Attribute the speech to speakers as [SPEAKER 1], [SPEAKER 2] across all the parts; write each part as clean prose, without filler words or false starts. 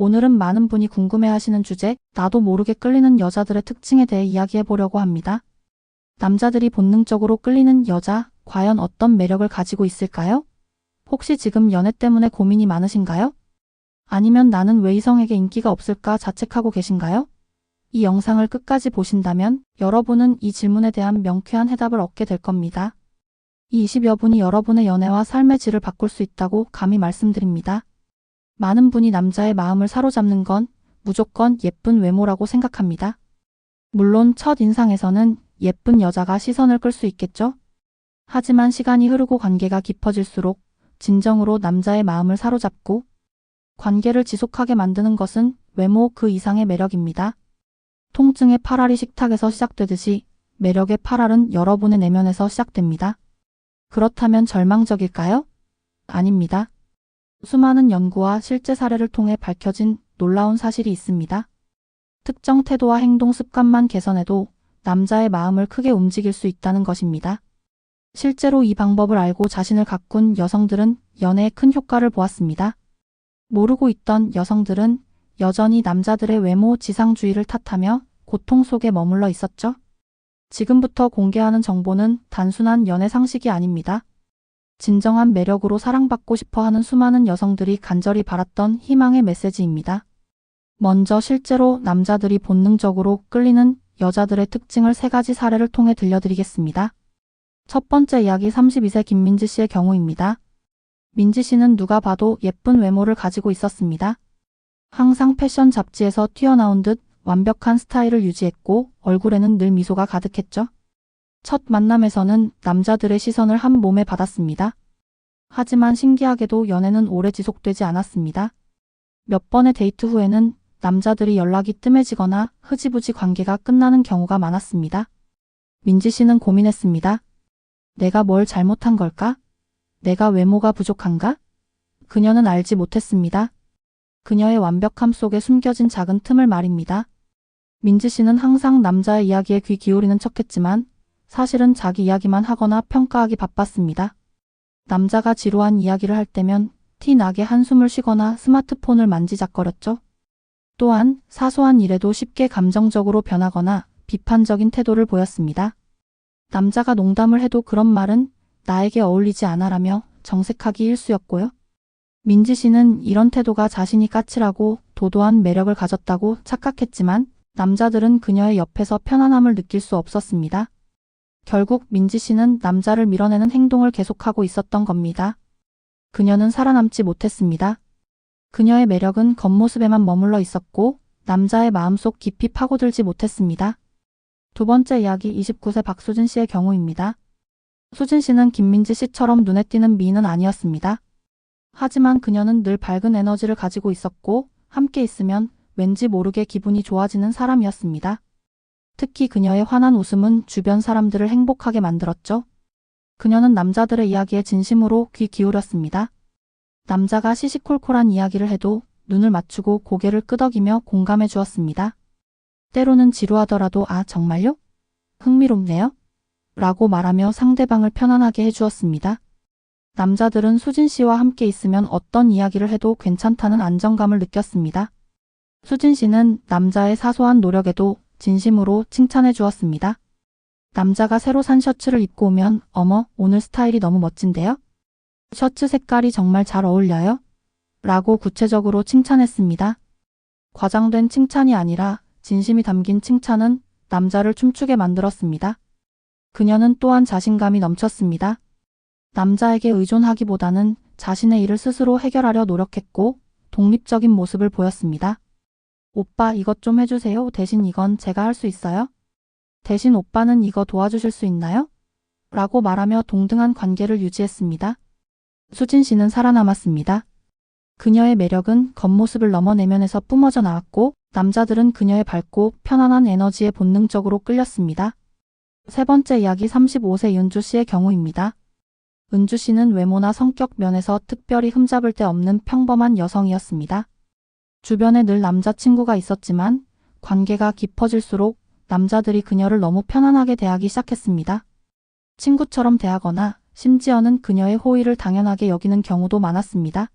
[SPEAKER 1] 오늘은 많은 분이 궁금해하시는 주제, 나도 모르게 끌리는 여자들의 특징에 대해 이야기해보려고 합니다. 남자들이 본능적으로 끌리는 여자, 과연 어떤 매력을 가지고 있을까요? 혹시 지금 연애 때문에 고민이 많으신가요? 아니면 나는 왜 이성에게 인기가 없을까 자책하고 계신가요? 이 영상을 끝까지 보신다면 여러분은 이 질문에 대한 명쾌한 해답을 얻게 될 겁니다. 이 20여 분이 여러분의 연애와 삶의 질을 바꿀 수 있다고 감히 말씀드립니다. 많은 분이 남자의 마음을 사로잡는 건 무조건 예쁜 외모라고 생각합니다. 물론 첫 인상에서는 예쁜 여자가 시선을 끌 수 있겠죠? 하지만 시간이 흐르고 관계가 깊어질수록 진정으로 남자의 마음을 사로잡고 관계를 지속하게 만드는 것은 외모 그 이상의 매력입니다. 통증의 파랄이 식탁에서 시작되듯이 매력의 파랄은 여러분의 내면에서 시작됩니다. 그렇다면 절망적일까요? 아닙니다. 수많은 연구와 실제 사례를 통해 밝혀진 놀라운 사실이 있습니다. 특정 태도와 행동 습관만 개선해도 남자의 마음을 크게 움직일 수 있다는 것입니다. 실제로 이 방법을 알고 자신을 가꾼 여성들은 연애에 큰 효과를 보았습니다. 모르고 있던 여성들은 여전히 남자들의 외모 지상주의를 탓하며 고통 속에 머물러 있었죠. 지금부터 공개하는 정보는 단순한 연애 상식이 아닙니다. 진정한 매력으로 사랑받고 싶어 하는 수많은 여성들이 간절히 바랐던 희망의 메시지입니다. 먼저 실제로 남자들이 본능적으로 끌리는 여자들의 특징을 3가지 사례를 통해 들려드리겠습니다. 첫 번째 이야기 32세 김민지 씨의 경우입니다. 민지 씨는 누가 봐도 예쁜 외모를 가지고 있었습니다. 항상 패션 잡지에서 튀어나온 듯 완벽한 스타일을 유지했고 얼굴에는 늘 미소가 가득했죠. 첫 만남에서는 남자들의 시선을 한 몸에 받았습니다. 하지만 신기하게도 연애는 오래 지속되지 않았습니다. 몇 번의 데이트 후에는 남자들이 연락이 뜸해지거나 흐지부지 관계가 끝나는 경우가 많았습니다. 민지 씨는 고민했습니다. 내가 뭘 잘못한 걸까? 내가 외모가 부족한가? 그녀는 알지 못했습니다. 그녀의 완벽함 속에 숨겨진 작은 틈을 말입니다. 민지 씨는 항상 남자의 이야기에 귀 기울이는 척했지만 사실은 자기 이야기만 하거나 평가하기 바빴습니다. 남자가 지루한 이야기를 할 때면 티 나게 한숨을 쉬거나 스마트폰을 만지작거렸죠. 또한 사소한 일에도 쉽게 감정적으로 변하거나 비판적인 태도를 보였습니다. 남자가 농담을 해도 그런 말은 나에게 어울리지 않아라며 정색하기 일쑤였고요. 민지 씨는 이런 태도가 자신이 까칠하고 도도한 매력을 가졌다고 착각했지만 남자들은 그녀의 옆에서 편안함을 느낄 수 없었습니다. 결국 민지 씨는 남자를 밀어내는 행동을 계속하고 있었던 겁니다. 그녀는 살아남지 못했습니다. 그녀의 매력은 겉모습에만 머물러 있었고 남자의 마음속 깊이 파고들지 못했습니다. 두 번째 이야기 29세 박수진 씨의 경우입니다. 수진 씨는 김민지 씨처럼 눈에 띄는 미인은 아니었습니다. 하지만 그녀는 늘 밝은 에너지를 가지고 있었고 함께 있으면 왠지 모르게 기분이 좋아지는 사람이었습니다. 특히 그녀의 환한 웃음은 주변 사람들을 행복하게 만들었죠. 그녀는 남자들의 이야기에 진심으로 귀 기울였습니다. 남자가 시시콜콜한 이야기를 해도 눈을 맞추고 고개를 끄덕이며 공감해 주었습니다. 때로는 지루하더라도 아 정말요? 흥미롭네요. 라고 말하며 상대방을 편안하게 해주었습니다. 남자들은 수진 씨와 함께 있으면 어떤 이야기를 해도 괜찮다는 안정감을 느꼈습니다. 수진 씨는 남자의 사소한 노력에도 진심으로 칭찬해 주었습니다. 남자가 새로 산 셔츠를 입고 오면 어머 오늘 스타일이 너무 멋진데요? 셔츠 색깔이 정말 잘 어울려요? 라고 구체적으로 칭찬했습니다. 과장된 칭찬이 아니라 진심이 담긴 칭찬은 남자를 춤추게 만들었습니다. 그녀는 또한 자신감이 넘쳤습니다. 남자에게 의존하기보다는 자신의 일을 스스로 해결하려 노력했고 독립적인 모습을 보였습니다. 오빠 이것 좀 해주세요. 대신 이건 제가 할 수 있어요? 대신 오빠는 이거 도와주실 수 있나요? 라고 말하며 동등한 관계를 유지했습니다. 수진 씨는 살아남았습니다. 그녀의 매력은 겉모습을 넘어 내면에서 뿜어져 나왔고 남자들은 그녀의 밝고 편안한 에너지에 본능적으로 끌렸습니다. 세 번째 이야기 35세 윤주 씨의 경우입니다. 은주 씨는 외모나 성격 면에서 특별히 흠잡을 데 없는 평범한 여성이었습니다. 주변에 늘 남자친구가 있었지만 관계가 깊어질수록 남자들이 그녀를 너무 편안하게 대하기 시작했습니다. 친구처럼 대하거나 심지어는 그녀의 호의를 당연하게 여기는 경우도 많았습니다.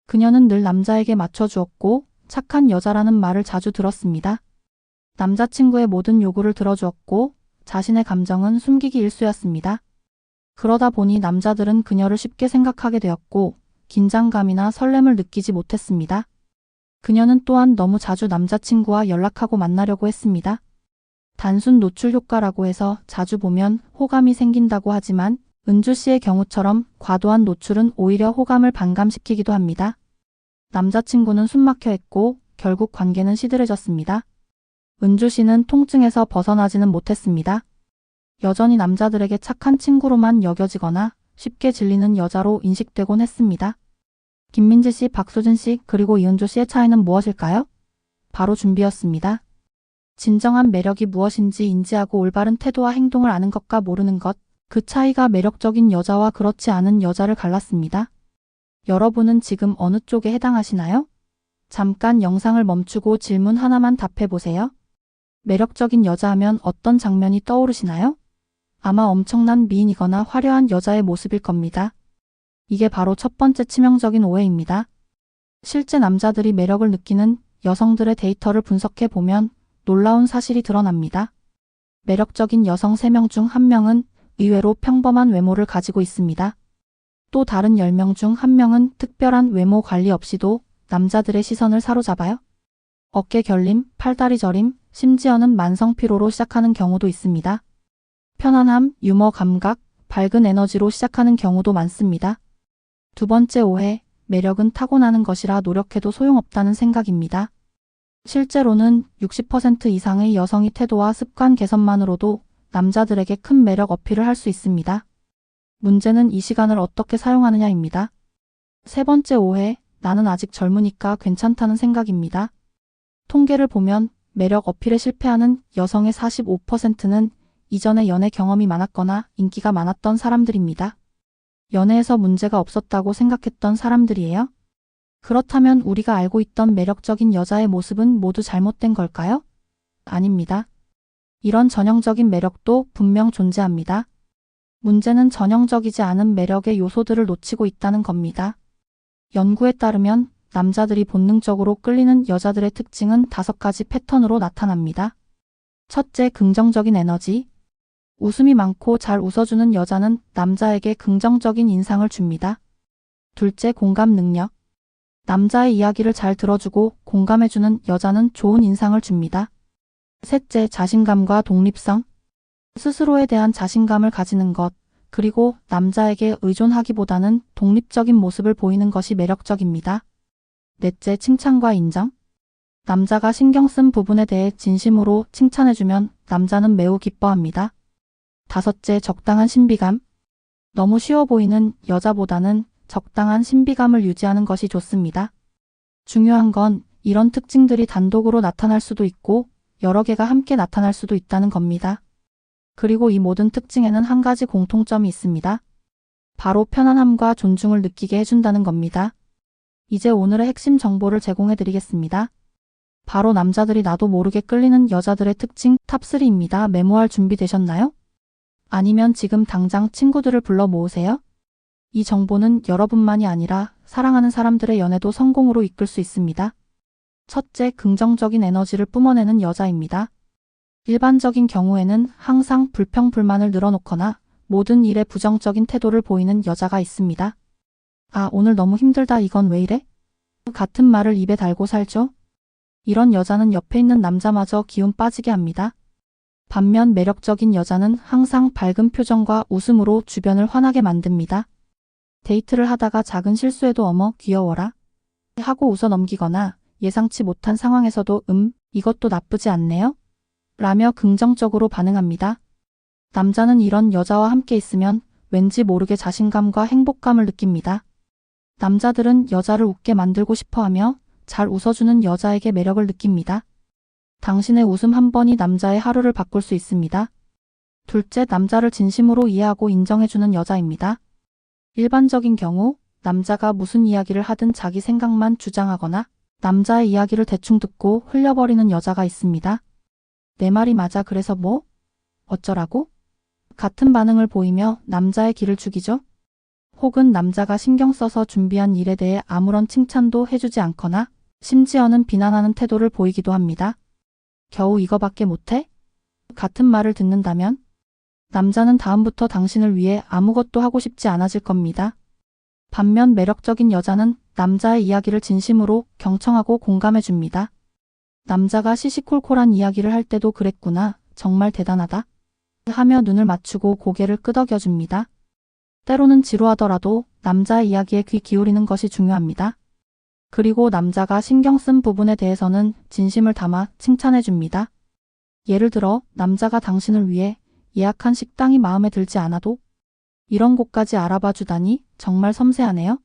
[SPEAKER 1] 그녀는 늘 남자에게 맞춰주었고 착한 여자라는 말을 자주 들었습니다. 남자친구의 모든 요구를 들어주었고 자신의 감정은 숨기기 일쑤였습니다. 그러다 보니 남자들은 그녀를 쉽게 생각하게 되었고 긴장감이나 설렘을 느끼지 못했습니다. 그녀는 또한 너무 자주 남자친구와 연락하고 만나려고 했습니다. 단순 노출 효과라고 해서 자주 보면 호감이 생긴다고 하지만 은주 씨의 경우처럼 과도한 노출은 오히려 호감을 반감시키기도 합니다. 남자친구는 숨막혀 했고 결국 관계는 시들해졌습니다. 은주 씨는 통증에서 벗어나지는 못했습니다. 여전히 남자들에게 착한 친구로만 여겨지거나 쉽게 질리는 여자로 인식되곤 했습니다. 김민지 씨, 박수진 씨, 그리고 이은주 씨의 차이는 무엇일까요? 바로 준비였습니다. 진정한 매력이 무엇인지 인지하고 올바른 태도와 행동을 아는 것과 모르는 것, 그 차이가 매력적인 여자와 그렇지 않은 여자를 갈랐습니다. 여러분은 지금 어느 쪽에 해당하시나요? 잠깐 영상을 멈추고 질문 하나만 답해보세요. 매력적인 여자 하면 어떤 장면이 떠오르시나요? 아마 엄청난 미인이거나 화려한 여자의 모습일 겁니다. 이게 바로 첫 번째 치명적인 오해입니다. 실제 남자들이 매력을 느끼는 여성들의 데이터를 분석해 보면 놀라운 사실이 드러납니다. 매력적인 여성 3명 중 1명은 의외로 평범한 외모를 가지고 있습니다. 또 다른 10명 중 1명은 특별한 외모 관리 없이도 남자들의 시선을 사로잡아요. 어깨 결림, 팔다리 저림, 심지어는 만성 피로로 시작하는 경우도 있습니다. 편안함, 유머 감각, 밝은 에너지로 시작하는 경우도 많습니다. 두 번째 오해, 매력은 타고나는 것이라 노력해도 소용없다는 생각입니다. 실제로는 60% 이상의 여성이 태도와 습관 개선만으로도 남자들에게 큰 매력 어필을 할 수 있습니다. 문제는 이 시간을 어떻게 사용하느냐입니다. 세 번째 오해, 나는 아직 젊으니까 괜찮다는 생각입니다. 통계를 보면 매력 어필에 실패하는 여성의 45%는 이전에 연애 경험이 많았거나 인기가 많았던 사람들입니다. 연애에서 문제가 없었다고 생각했던 사람들이에요. 그렇다면 우리가 알고 있던 매력적인 여자의 모습은 모두 잘못된 걸까요? 아닙니다. 이런 전형적인 매력도 분명 존재합니다. 문제는 전형적이지 않은 매력의 요소들을 놓치고 있다는 겁니다. 연구에 따르면 남자들이 본능적으로 끌리는 여자들의 특징은 5가지 패턴으로 나타납니다. 첫째, 긍정적인 에너지. 웃음이 많고 잘 웃어주는 여자는 남자에게 긍정적인 인상을 줍니다. 둘째, 공감 능력. 남자의 이야기를 잘 들어주고 공감해주는 여자는 좋은 인상을 줍니다. 셋째, 자신감과 독립성. 스스로에 대한 자신감을 가지는 것, 그리고 남자에게 의존하기보다는 독립적인 모습을 보이는 것이 매력적입니다. 넷째, 칭찬과 인정. 남자가 신경 쓴 부분에 대해 진심으로 칭찬해주면 남자는 매우 기뻐합니다. 다섯째, 적당한 신비감. 너무 쉬워 보이는 여자보다는 적당한 신비감을 유지하는 것이 좋습니다. 중요한 건 이런 특징들이 단독으로 나타날 수도 있고 여러 개가 함께 나타날 수도 있다는 겁니다. 그리고 이 모든 특징에는 한 가지 공통점이 있습니다. 바로 편안함과 존중을 느끼게 해준다는 겁니다. 이제 오늘의 핵심 정보를 제공해 드리겠습니다. 바로 남자들이 나도 모르게 끌리는 여자들의 특징 탑3입니다. 메모할 준비 되셨나요? 아니면 지금 당장 친구들을 불러 모으세요? 이 정보는 여러분만이 아니라 사랑하는 사람들의 연애도 성공으로 이끌 수 있습니다. 첫째, 긍정적인 에너지를 뿜어내는 여자입니다. 일반적인 경우에는 항상 불평불만을 늘어놓거나 모든 일에 부정적인 태도를 보이는 여자가 있습니다. 아, 오늘 너무 힘들다. 이건 왜 이래? 같은 말을 입에 달고 살죠? 이런 여자는 옆에 있는 남자마저 기운 빠지게 합니다. 반면 매력적인 여자는 항상 밝은 표정과 웃음으로 주변을 환하게 만듭니다. 데이트를 하다가 작은 실수에도 어머 귀여워라 하고 웃어 넘기거나 예상치 못한 상황에서도 이것도 나쁘지 않네요 라며 긍정적으로 반응합니다. 남자는 이런 여자와 함께 있으면 왠지 모르게 자신감과 행복감을 느낍니다. 남자들은 여자를 웃게 만들고 싶어하며 잘 웃어주는 여자에게 매력을 느낍니다. 당신의 웃음 한 번이 남자의 하루를 바꿀 수 있습니다. 둘째, 남자를 진심으로 이해하고 인정해주는 여자입니다. 일반적인 경우 남자가 무슨 이야기를 하든 자기 생각만 주장하거나 남자의 이야기를 대충 듣고 흘려버리는 여자가 있습니다. 내 말이 맞아 그래서 뭐? 어쩌라고? 같은 반응을 보이며 남자의 기를 죽이죠. 혹은 남자가 신경 써서 준비한 일에 대해 아무런 칭찬도 해주지 않거나 심지어는 비난하는 태도를 보이기도 합니다. 겨우 이거밖에 못해? 같은 말을 듣는다면 남자는 다음부터 당신을 위해 아무것도 하고 싶지 않아질 겁니다. 반면 매력적인 여자는 남자의 이야기를 진심으로 경청하고 공감해 줍니다. 남자가 시시콜콜한 이야기를 할 때도 그랬구나. 정말 대단하다. 하며 눈을 맞추고 고개를 끄덕여 줍니다. 때로는 지루하더라도 남자의 이야기에 귀 기울이는 것이 중요합니다. 그리고 남자가 신경 쓴 부분에 대해서는 진심을 담아 칭찬해 줍니다. 예를 들어 남자가 당신을 위해 예약한 식당이 마음에 들지 않아도 이런 곳까지 알아봐 주다니 정말 섬세하네요.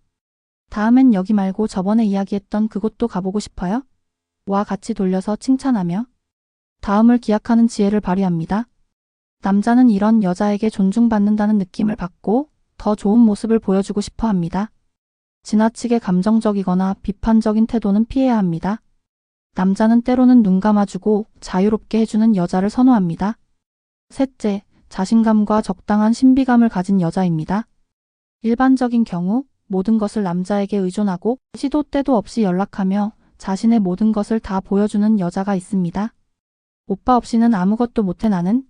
[SPEAKER 1] 다음엔 여기 말고 저번에 이야기했던 그곳도 가보고 싶어요. 와 같이 돌려서 칭찬하며 다음을 기약하는 지혜를 발휘합니다. 남자는 이런 여자에게 존중받는다는 느낌을 받고 더 좋은 모습을 보여주고 싶어 합니다. 지나치게 감정적이거나 비판적인 태도는 피해야 합니다. 남자는 때로는 눈 감아주고 자유롭게 해주는 여자를 선호합니다. 셋째, 자신감과 적당한 신비감을 가진 여자입니다. 일반적인 경우 모든 것을 남자에게 의존하고 시도 때도 없이 연락하며 자신의 모든 것을 다 보여주는 여자가 있습니다. 오빠 없이는 아무것도 못해 나는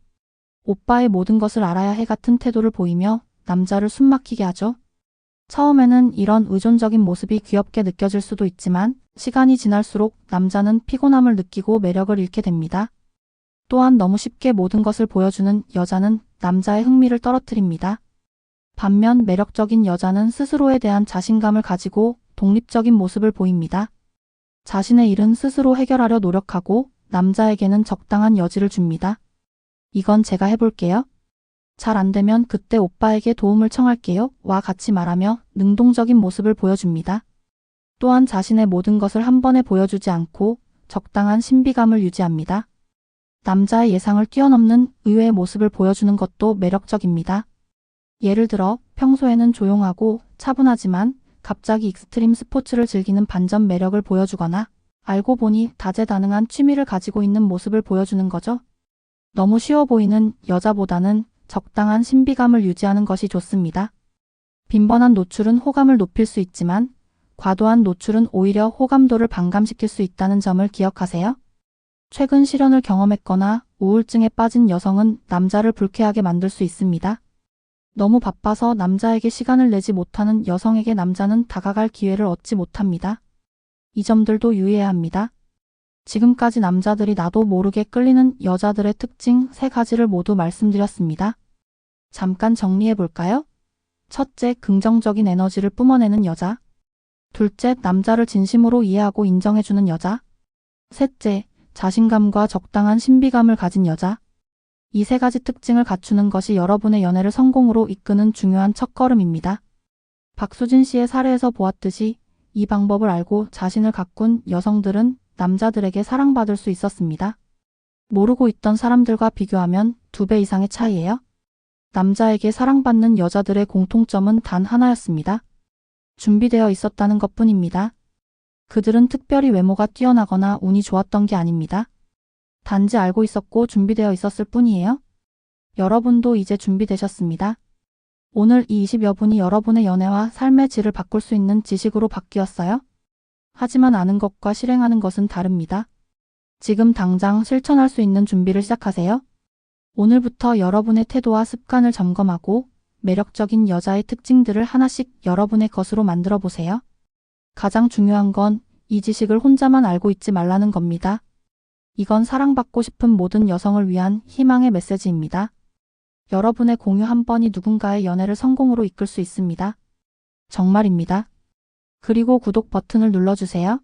[SPEAKER 1] 오빠의 모든 것을 알아야 해 같은 태도를 보이며 남자를 숨막히게 하죠. 처음에는 이런 의존적인 모습이 귀엽게 느껴질 수도 있지만 시간이 지날수록 남자는 피곤함을 느끼고 매력을 잃게 됩니다. 또한 너무 쉽게 모든 것을 보여주는 여자는 남자의 흥미를 떨어뜨립니다. 반면 매력적인 여자는 스스로에 대한 자신감을 가지고 독립적인 모습을 보입니다. 자신의 일은 스스로 해결하려 노력하고 남자에게는 적당한 여지를 줍니다. 이건 제가 해볼게요. 잘 안되면 그때 오빠에게 도움을 청할게요. 와 같이 말하며 능동적인 모습을 보여줍니다. 또한 자신의 모든 것을 한 번에 보여주지 않고 적당한 신비감을 유지합니다. 남자의 예상을 뛰어넘는 의외의 모습을 보여주는 것도 매력적입니다. 예를 들어 평소에는 조용하고 차분하지만 갑자기 익스트림 스포츠를 즐기는 반전 매력을 보여주거나 알고 보니 다재다능한 취미를 가지고 있는 모습을 보여주는 거죠. 너무 쉬워 보이는 여자보다는 적당한 신비감을 유지하는 것이 좋습니다. 빈번한 노출은 호감을 높일 수 있지만 과도한 노출은 오히려 호감도를 반감시킬 수 있다는 점을 기억하세요. 최근 실연을 경험했거나 우울증에 빠진 여성은 남자를 불쾌하게 만들 수 있습니다. 너무 바빠서 남자에게 시간을 내지 못하는 여성에게 남자는 다가갈 기회를 얻지 못합니다. 이 점들도 유의해야 합니다. 지금까지 남자들이 나도 모르게 끌리는 여자들의 특징 3가지를 모두 말씀드렸습니다. 잠깐 정리해 볼까요? 첫째, 긍정적인 에너지를 뿜어내는 여자. 둘째, 남자를 진심으로 이해하고 인정해주는 여자. 셋째, 자신감과 적당한 신비감을 가진 여자. 이 3가지 특징을 갖추는 것이 여러분의 연애를 성공으로 이끄는 중요한 첫걸음입니다. 박수진 씨의 사례에서 보았듯이 이 방법을 알고 자신을 가꾼 여성들은 남자들에게 사랑받을 수 있었습니다. 모르고 있던 사람들과 비교하면 2배 이상의 차이예요. 남자에게 사랑받는 여자들의 공통점은 단 하나였습니다. 준비되어 있었다는 것뿐입니다. 그들은 특별히 외모가 뛰어나거나 운이 좋았던 게 아닙니다. 단지 알고 있었고 준비되어 있었을 뿐이에요. 여러분도 이제 준비되셨습니다. 오늘 이 20여 분이 여러분의 연애와 삶의 질을 바꿀 수 있는 지식으로 바뀌었어요. 하지만 아는 것과 실행하는 것은 다릅니다. 지금 당장 실천할 수 있는 준비를 시작하세요. 오늘부터 여러분의 태도와 습관을 점검하고 매력적인 여자의 특징들을 하나씩 여러분의 것으로 만들어 보세요. 가장 중요한 건 이 지식을 혼자만 알고 있지 말라는 겁니다. 이건 사랑받고 싶은 모든 여성을 위한 희망의 메시지입니다. 여러분의 공유 한 번이 누군가의 연애를 성공으로 이끌 수 있습니다. 정말입니다. 그리고 구독 버튼을 눌러주세요.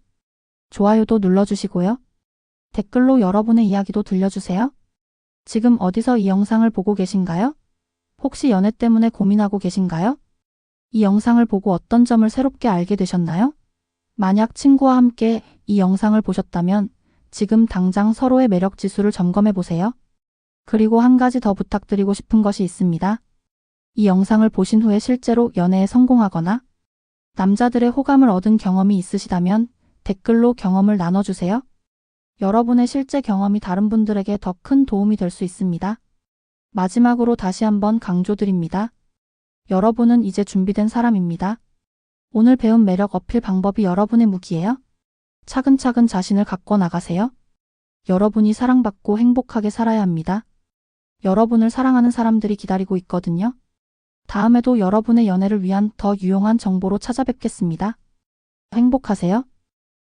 [SPEAKER 1] 좋아요도 눌러주시고요. 댓글로 여러분의 이야기도 들려주세요. 지금 어디서 이 영상을 보고 계신가요? 혹시 연애 때문에 고민하고 계신가요? 이 영상을 보고 어떤 점을 새롭게 알게 되셨나요? 만약 친구와 함께 이 영상을 보셨다면 지금 당장 서로의 매력 지수를 점검해 보세요. 그리고 한 가지 더 부탁드리고 싶은 것이 있습니다. 이 영상을 보신 후에 실제로 연애에 성공하거나 남자들의 호감을 얻은 경험이 있으시다면 댓글로 경험을 나눠주세요. 여러분의 실제 경험이 다른 분들에게 더 큰 도움이 될 수 있습니다. 마지막으로 다시 한번 강조드립니다. 여러분은 이제 준비된 사람입니다. 오늘 배운 매력 어필 방법이 여러분의 무기예요. 차근차근 자신을 가꿔 나가세요. 여러분이 사랑받고 행복하게 살아야 합니다. 여러분을 사랑하는 사람들이 기다리고 있거든요. 다음에도 여러분의 연애를 위한 더 유용한 정보로 찾아뵙겠습니다. 행복하세요.